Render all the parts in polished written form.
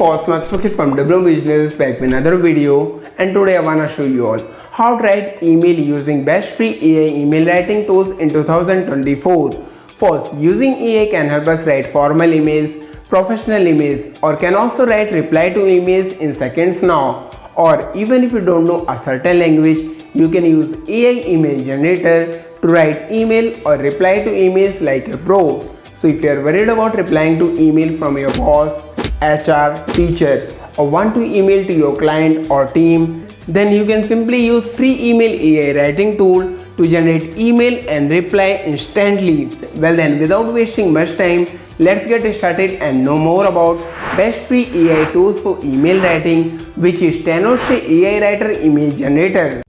Osman Fakir from W Business back with another video, and today I wanna show you all how to write email using best free AI email writing tools in 2024. First, using AI can help us write formal emails, professional emails, or can also write reply to emails in seconds now. Or even if you don't know a certain language, you can use AI email generator to write email or reply to emails like a pro. So if you are worried about replying to email from your boss, HR, teacher, or want to email to your client or team, then you can simply use free email AI writing tool to generate email and reply instantly. Well then, without wasting much time, let's get started and know more about best free AI tools for email writing, which is Tenorshare AI Writer Email Generator.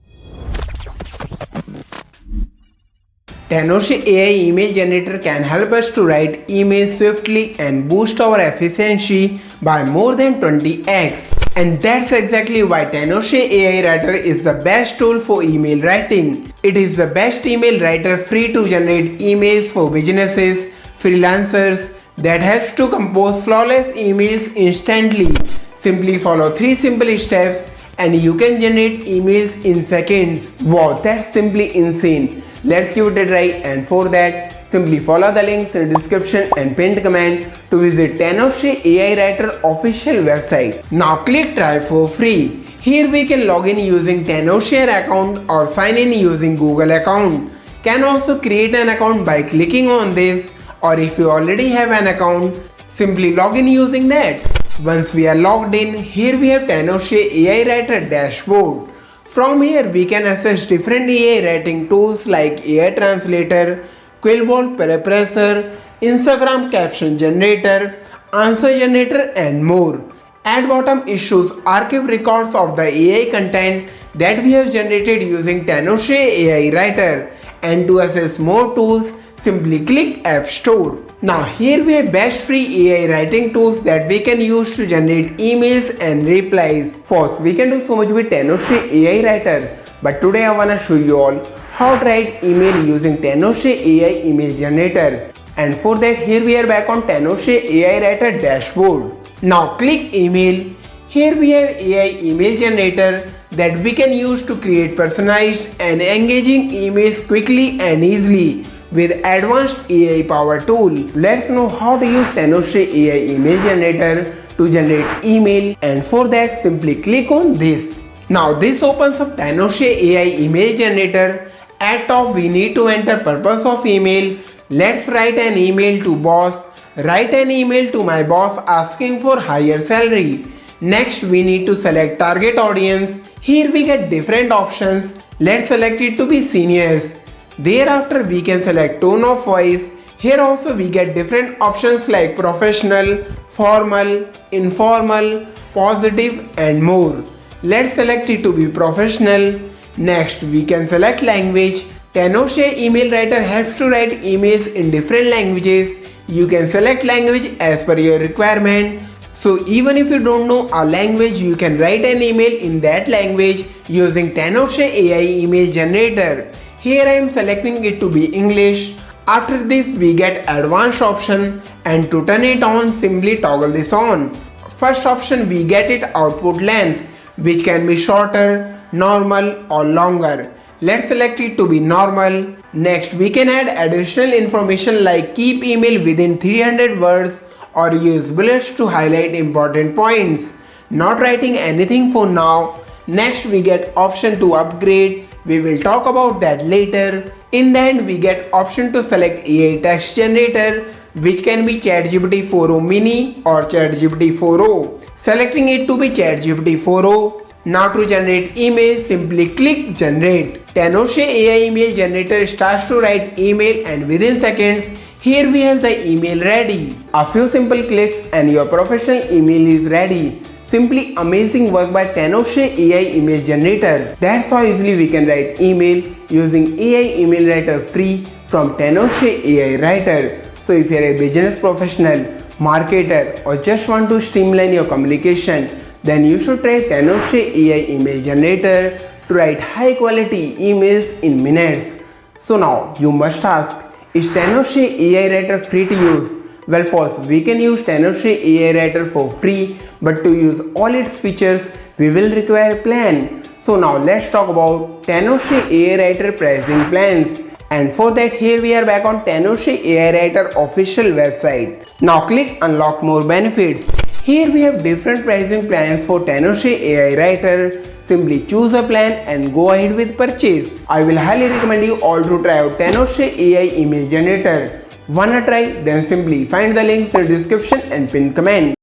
Tenorshare AI email generator can help us to write emails swiftly and boost our efficiency by more than 20x. And that's exactly why Tenorshare AI Writer is the best tool for email writing. It is the best email writer free to generate emails for businesses, freelancers that helps to compose flawless emails instantly. Simply follow 3 simple steps and you can generate emails in seconds. Wow, that's simply insane. Let's give it a try, and for that, simply follow the links in the description and pinned comment to visit Tenorshare AI Writer official website. Now click try for free. Here we can log in using Tenorshare account or sign in using Google account. Can also create an account by clicking on this, or if you already have an account, simply log in using that. Once we are logged in, here we have Tenorshare AI Writer dashboard. From here we can access different AI writing tools like AI Translator, Quillbot Paraphraser, Instagram Caption Generator, Answer Generator and more. At bottom it shows archive records of the AI content that we have generated using Tenorshare AI Writer. And to access more tools, simply click App Store. Now here we have best free AI writing tools that we can use to generate emails and replies. First, we can do so much with Tenorshare AI Writer, but today I wanna show you all how to write email using Tenorshare AI email generator. And for that, here we are back on Tenorshare AI Writer dashboard. Now click email. Here we have AI email generator that we can use to create personalized and engaging emails quickly and easily with advanced AI power tool. Let's know how to use Tenorshare AI email generator to generate email, and for that simply click on this. Now this opens up Tenorshare AI email generator. At top we need to enter purpose of email. Let's write an email to boss. Write an email to my boss asking for higher salary. Next we need to select target audience. Here we get different options. Let's select it to be seniors. Thereafter we can select tone of voice. Here also we get different options like professional, formal, informal, positive and more. Let's select it to be professional. Next we can select language. Tenorshare email writer helps to write emails in different languages. You can select language as per your requirement. So even if you don't know a language, you can write an email in that language using Tenorshare AI email generator. Here I am selecting it to be English. After this we get advanced option, and to turn it on simply toggle this on. First option we get it output length, which can be shorter, normal or longer. Let's select it to be normal. Next we can add additional information like keep email within 300 words or use bullets to highlight important points. Not writing anything for now. Next we get option to upgrade. We will talk about that later. In the end we get option to select AI text generator, which can be ChatGPT 4o mini or ChatGPT 4o. Selecting it to be ChatGPT 4o. Now to generate email, simply click generate. Tenorshare AI email generator starts to write email, and within seconds here we have the email ready. A few simple clicks and your professional email is ready. Simply amazing work by Tenorshare AI email generator. That's how easily we can write email using AI email writer free from Tenorshare AI Writer. So if you are a business professional, marketer or just want to streamline your communication, then you should try Tenorshare AI email generator to write high quality emails in minutes. So now you must ask, is Tenorshare AI Writer free to use? Well, first, we can use Tenoshe AI Writer for free, but to use all its features, we will require a plan. So now let's talk about Tenoshe AI Writer pricing plans. And for that, here we are back on Tenoshe AI Writer official website. Now click unlock more benefits. Here we have different pricing plans for Tenoshe AI Writer. Simply choose a plan and go ahead with purchase. I will highly recommend you all to try out Tenoshe AI email generator. Wanna try? Then simply find the links in the description and pinned comment.